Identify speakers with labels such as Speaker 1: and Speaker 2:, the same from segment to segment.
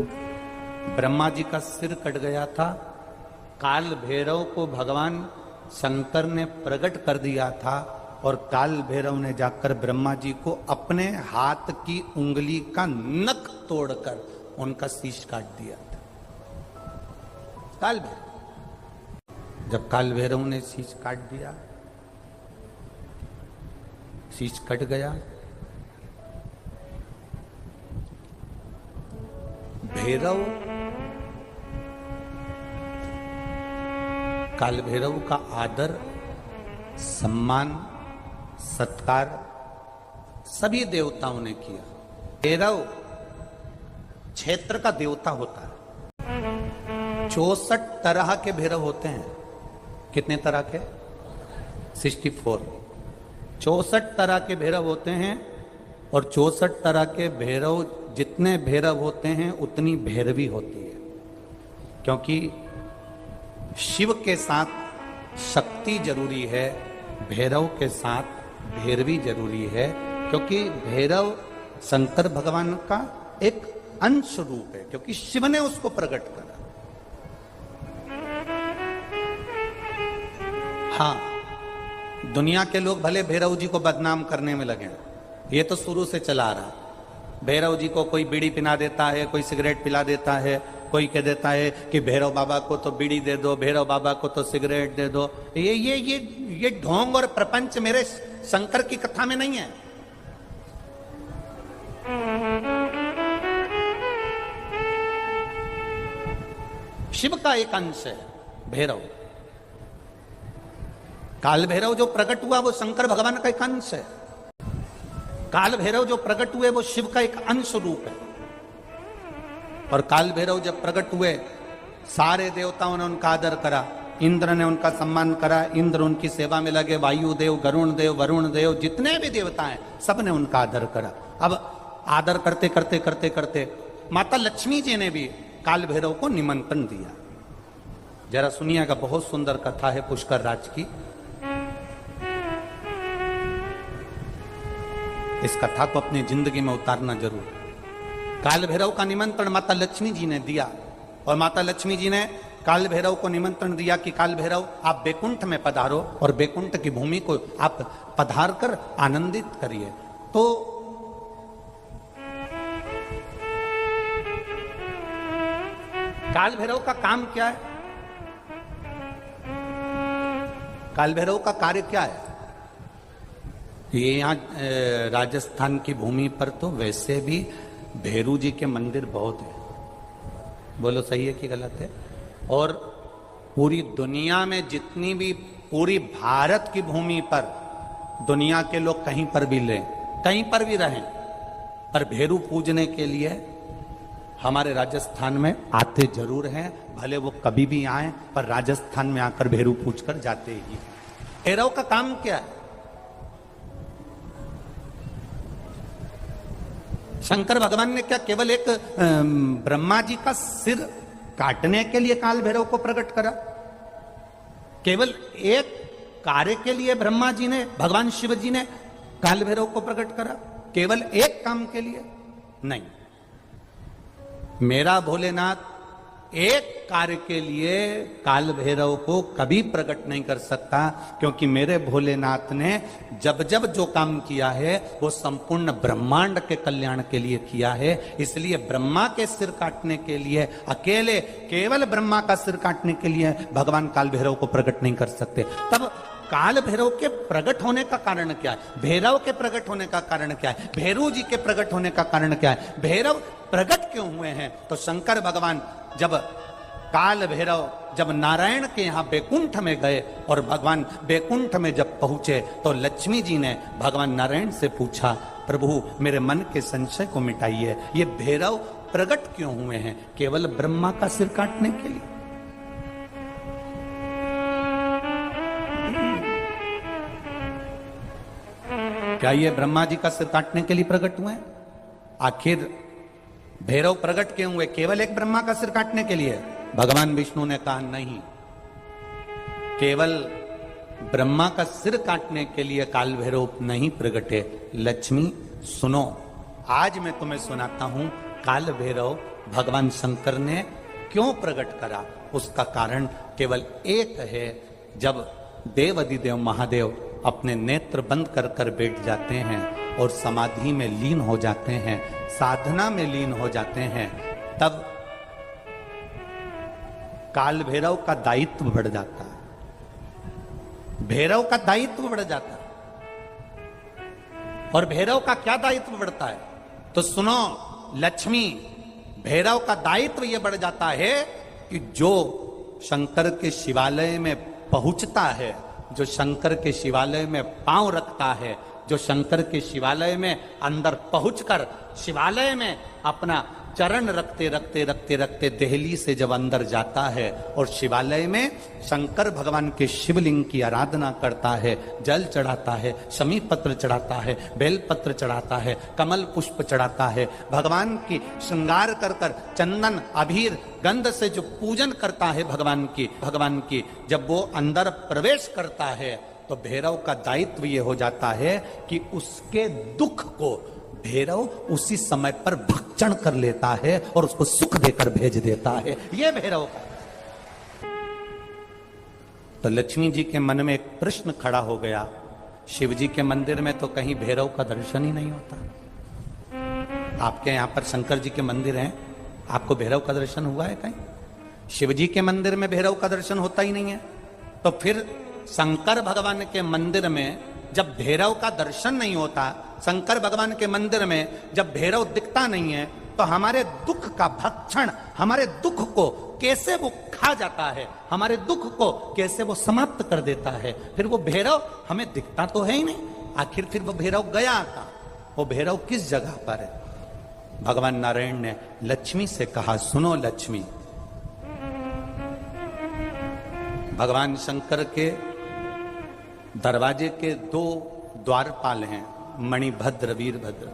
Speaker 1: ब्रह्मा जी का सिर कट गया था। काल भैरव को भगवान शंकर ने प्रकट कर दिया था और काल भैरव ने जाकर ब्रह्मा जी को अपने हाथ की उंगली का नख तोड़कर उनका शीश काट दिया था। काल भैरव, जब काल भैरव ने शीश काट दिया, शीश कट गया, भैरव काल भैरव का आदर सम्मान सत्कार सभी देवताओं ने किया। भैरव क्षेत्र का देवता होता है। 64 तरह के भैरव होते हैं। कितने तरह के? 64। 64 तरह के भैरव होते हैं और 64 तरह के भैरव, जितने भैरव होते हैं उतनी भैरवी होती है, क्योंकि शिव के साथ शक्ति जरूरी है, भैरव के साथ भैरवी जरूरी है, क्योंकि भैरव शंकर भगवान का एक अंश रूप है, क्योंकि शिव ने उसको प्रकट करा। हाँ, दुनिया के लोग भले भैरव जी को बदनाम करने में लगे, ये तो शुरू से चला आ रहा। भैरव जी को कोई बीड़ी पिला देता है, कोई सिगरेट पिला देता है, कोई कह देता है कि भैरव बाबा को तो बीड़ी दे दो, भैरव बाबा को तो सिगरेट दे दो। ये ढोंग और प्रपंच मेरे शंकर की कथा में नहीं है। शिव का एक अंश है भैरव। काल भैरव जो प्रकट हुआ वो शंकर भगवान का एक अंश है। काल भैरव जो प्रकट हुए वो शिव का एक अंश रूप है। और काल भैरव जब प्रकट हुए, सारे देवताओं ने उनका आदर करा, इंद्र ने उनका सम्मान करा, इंद्र उनकी सेवा में लगे, वायु देव, गरुण देव, वरुण देव, जितने भी देवता हैं सब ने उनका आदर करा। अब आदर करते करते करते करते माता लक्ष्मी जी ने भी काल भैरव को निमंत्रण दिया। जरा सुनिएगा, बहुत सुंदर कथा है पुष्कर राज की। इस कथा को अपनी जिंदगी में उतारना जरूर। काल भैरव का निमंत्रण माता लक्ष्मी जी ने दिया और माता लक्ष्मी जी ने काल भैरव को निमंत्रण दिया कि काल भैरव आप बैकुंठ में पधारो और बैकुंठ की भूमि को आप पधार कर आनंदित करिए। तो काल भैरव का काम क्या है? काल भैरव का कार्य क्या है? ये यहाँ राजस्थान की भूमि पर तो वैसे भी भैरू जी के मंदिर बहुत है। बोलो सही है कि गलत है? और पूरी दुनिया में जितनी भी, पूरी भारत की भूमि पर दुनिया के लोग कहीं पर भी लें, कहीं पर भी रहें, पर भैरू पूजने के लिए हमारे राजस्थान में आते जरूर हैं। भले वो कभी भी आए, पर राजस्थान में आकर भैरू पूज कर जाते ही। भैरव का काम क्या है? शंकर भगवान ने क्या केवल एक ब्रह्मा जी का सिर काटने के लिए काल भैरव को प्रकट करा? केवल एक कार्य के लिए ब्रह्मा जी ने, भगवान शिव जी ने काल भैरव को प्रकट करा? केवल एक काम के लिए? नहीं। मेरा भोलेनाथ एक कार्य के लिए काल भैरव को कभी प्रकट नहीं कर सकता, क्योंकि मेरे भोलेनाथ ने जब जब जो काम किया है वो संपूर्ण ब्रह्मांड के कल्याण के लिए किया है। इसलिए ब्रह्मा के सिर काटने के लिए, अकेले केवल ब्रह्मा का सिर काटने के लिए भगवान काल भैरव को प्रकट नहीं कर सकते। तब काल भैरव के प्रकट होने का कारण क्या है? भैरव के प्रकट होने का कारण क्या है? भैरू जी के प्रकट होने का कारण क्या है? भैरव प्रकट क्यों हुए हैं? तो शंकर भगवान जब काल भैरव जब नारायण के यहां बैकुंठ में गए और भगवान बैकुंठ में जब पहुंचे तो लक्ष्मी जी ने भगवान नारायण से पूछा, प्रभु मेरे मन के संशय को मिटाइए, ये भैरव प्रकट क्यों हुए हैं? केवल ब्रह्मा का सिर काटने के लिए? क्या ये ब्रह्मा जी का सिर काटने के लिए प्रकट हुए? आखिर भैरव प्रकट क्यों हुए? केवल एक ब्रह्मा का सिर काटने के लिए? भगवान विष्णु ने कहा नहीं, केवल ब्रह्मा का सिर काटने के लिए काल भैरव नहीं प्रकटे। लक्ष्मी सुनो, आज मैं तुम्हें सुनाता हूं काल भैरव भगवान शंकर ने क्यों प्रकट करा, उसका कारण केवल एक है। जब देवाधिदेव महादेव अपने नेत्र बंद कर कर बैठ जाते हैं और समाधि में लीन हो जाते हैं, साधना में लीन हो जाते हैं, तब काल भैरव का दायित्व बढ़ जाता है। भैरव का दायित्व बढ़ जाता है। और भैरव का क्या दायित्व बढ़ता है? तो सुनो लक्ष्मी, भैरव का दायित्व यह बढ़ जाता है कि जो शंकर के शिवालय में पहुंचता है, जो शंकर के शिवालय में पांव रखता है, जो शंकर के शिवालय में अंदर पहुंचकर शिवालय में अपना चरण रखते रखते रखते रखते देहली से जब अंदर जाता है और शिवालय में शंकर भगवान के शिवलिंग की आराधना करता है, जल चढ़ाता है, शमी पत्र चढ़ाता है, बेल पत्र चढ़ाता है, कमल पुष्प चढ़ाता है, भगवान की श्रृंगार कर कर चंदन अबीर गंध से जो पूजन करता है भगवान की जब वो अंदर प्रवेश करता है, तो भैरव का दायित्व ये हो जाता है कि उसके दुख को भैरव उसी समय पर भक्षण कर लेता है और उसको सुख देकर भेज देता है। यह भैरव का। तो लक्ष्मी जी के मन में एक प्रश्न खड़ा हो गया, शिव जी के मंदिर में तो कहीं भैरव का दर्शन ही नहीं होता। आपके यहां पर शंकर जी के मंदिर हैं, आपको भैरव का दर्शन हुआ है कहीं? शिव जी के मंदिर में भैरव का दर्शन होता ही नहीं है। तो फिर शंकर भगवान के मंदिर में जब भैरव का दर्शन नहीं होता, शंकर भगवान के मंदिर में जब भैरव दिखता नहीं है, तो हमारे दुख का भक्षण, हमारे दुख को कैसे वो खा जाता है, हमारे दुख को कैसे वो समाप्त कर देता है। फिर वो भैरव हमें दिखता तो है ही नहीं, आखिर फिर वो भैरव गया था, वो भैरव किस जगह पर है? भगवान नारायण ने लक्ष्मी से कहा, सुनो लक्ष्मी, भगवान शंकर के दरवाजे के दो द्वारपाल हैं, मणिभद्र वीरभद्र।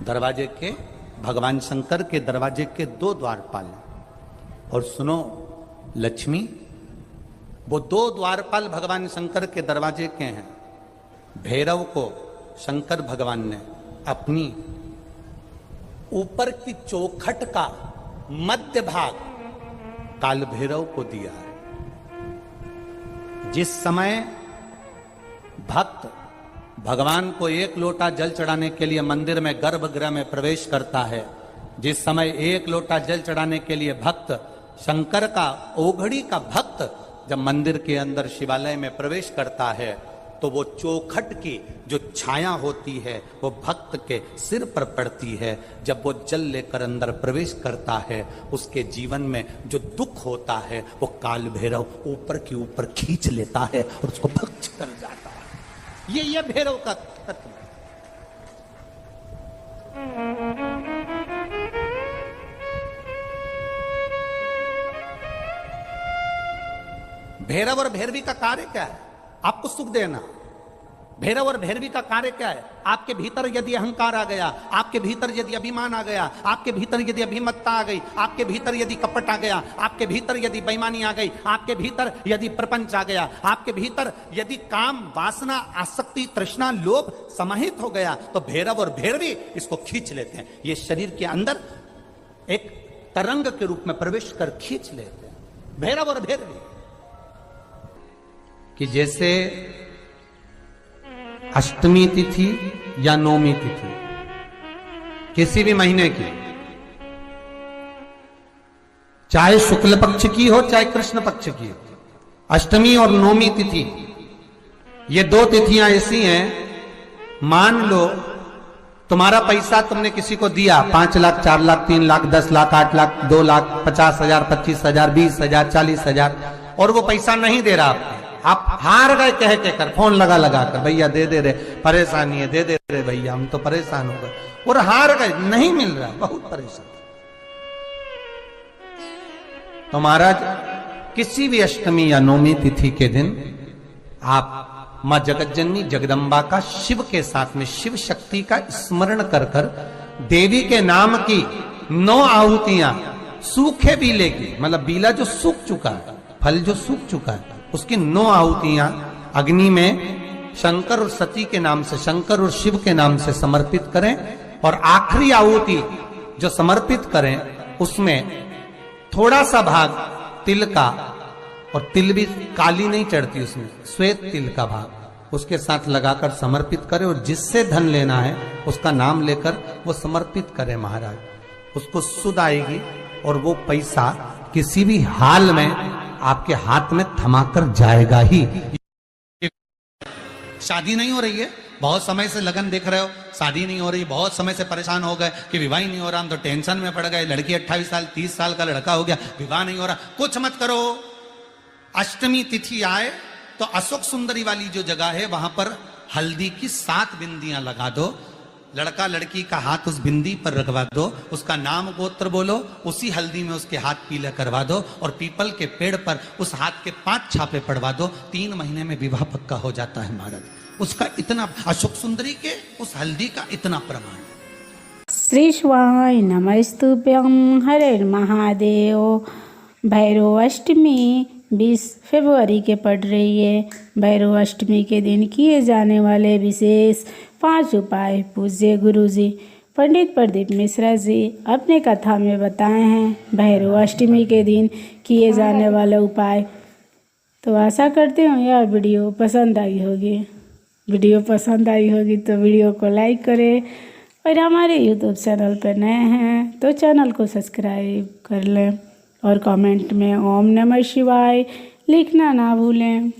Speaker 1: दरवाजे के, भगवान शंकर के दरवाजे के दो द्वारपाल हैं। और सुनो लक्ष्मी, वो दो द्वारपाल भगवान शंकर के दरवाजे के हैं। भैरव को शंकर भगवान ने अपनी ऊपर की चौखट का मध्य भाग काल भैरव को दिया है। जिस समय भक्त भगवान को एक लोटा जल चढ़ाने के लिए मंदिर में गर्भगृह में प्रवेश करता है, जिस समय एक लोटा जल चढ़ाने के लिए भक्त शंकर का ओघड़ी का भक्त जब मंदिर के अंदर शिवालय में प्रवेश करता है, तो वो चौखट की जो छाया होती है वो भक्त के सिर पर पड़ती है। जब वो जल लेकर अंदर प्रवेश करता है, उसके जीवन में जो दुख होता है वो काल भैरव ऊपर की ऊपर खींच लेता है और उसको भक्ष कर जाता है। ये भैरव का तत्व है। भैरव और भैरवी का कार्य क्या है? आपको सुख देना। भैरव और भैरवी का कार्य क्या है? आपके भीतर यदि अहंकार आ गया, आपके भीतर यदि अभिमान आ गया, आपके भीतर यदि अभिमत्ता आ गई, आपके भीतर यदि कपट आ गया, आपके भीतर यदि बेईमानी आ गई, आपके भीतर यदि प्रपंच आ गया, आपके भीतर यदि काम, वासना, आसक्ति, तृष्णा, लोभ समाहित हो गया, तो भैरव और भैरवी इसको खींच लेते हैं। ये शरीर के अंदर एक तरंग के रूप में प्रवेश कर खींच लेते हैं, भैरव और भैरवी। कि जैसे अष्टमी तिथि या नौमी तिथि किसी भी महीने की, चाहे शुक्ल पक्ष की हो चाहे कृष्ण पक्ष की हो, अष्टमी और नौमी तिथि ये दो तिथियां ऐसी हैं, मान लो तुम्हारा पैसा तुमने किसी को दिया, 5 लाख, 4 लाख, 3 लाख, 10 लाख, 8 लाख, 2 लाख, 50,000, 25,000, 20,000, 40,000, और वो पैसा नहीं दे रहा आपको, आप हार गए कह के कर, फोन लगा कर, भैया दे दे रे, परेशानी है, दे दे रे भैया, हम तो परेशान हो गए, और हार गए, नहीं मिल रहा, बहुत परेशान। तो महाराज किसी भी अष्टमी या नौमी तिथि के दिन आप मां जगतजननी जगदम्बा का शिव के साथ में शिव शक्ति का स्मरण कर कर देवी के नाम की 9 आहुतियां, सूखे बीले की, मतलब बीला जो सूख चुका है, फल जो सूख चुका है, उसकी 9 आहुतियां अग्नि में शंकर और सती के नाम से, शंकर और शिव के नाम से समर्पित करें। और आखिरी आहुति जो समर्पित करें उसमें थोड़ा सा भाग तिल का, और तिल भी काली नहीं चढ़ती उसमें, श्वेत तिल का भाग उसके साथ लगाकर समर्पित करें, और जिससे धन लेना है उसका नाम लेकर वो समर्पित करें महाराज, उसको सुध आएगी और वो पैसा किसी भी हाल में आपके हाथ में थमाकर जाएगा ही। शादी नहीं हो रही है, बहुत समय से लगन देख रहे हो, शादी नहीं हो रही, बहुत समय से परेशान हो गए कि विवाह ही नहीं हो रहा, हम तो टेंशन में पड़ गए, लड़की 28 साल 30 साल का लड़का हो गया, विवाह नहीं हो रहा, कुछ मत करो। अष्टमी तिथि आए तो अशोक सुंदरी वाली जो जगह है वहां पर हल्दी की 7 बिंदियां लगा दो, लड़का लड़की का हाथ उस बिंदी पर रखवा दो, उसका नाम गोत्र बोलो, उसी हल्दी में उसके हाथ पीले करवा दो, और पीपल के पेड़ पर उस हाथ के 5 छापे पड़वा दो, 3 महीने में विवाह पक्का हो जाता है महाराज। उसका इतना, अशोक सुंदरी के उस हल्दी का इतना प्रमाण।
Speaker 2: श्री शिवाय नमस्तुभ्यं हरिर्महादेव। भैरव अष्टमी 20 फरवरी के पड़ रही है। भैरव अष्टमी के दिन किए जाने वाले विशेष 5 उपाय पूज्य गुरु जी पंडित प्रदीप मिश्रा जी अपने कथा में बताए हैं। भैरव अष्टमी के दिन किए जाने वाले उपाय, तो आशा करती हूँ यह वीडियो पसंद आई होगी। वीडियो पसंद आई होगी तो वीडियो को लाइक करें, और हमारे यूट्यूब चैनल पर नए हैं तो चैनल को सब्सक्राइब कर लें, और कमेंट में ओम नमः शिवाय लिखना ना भूलें।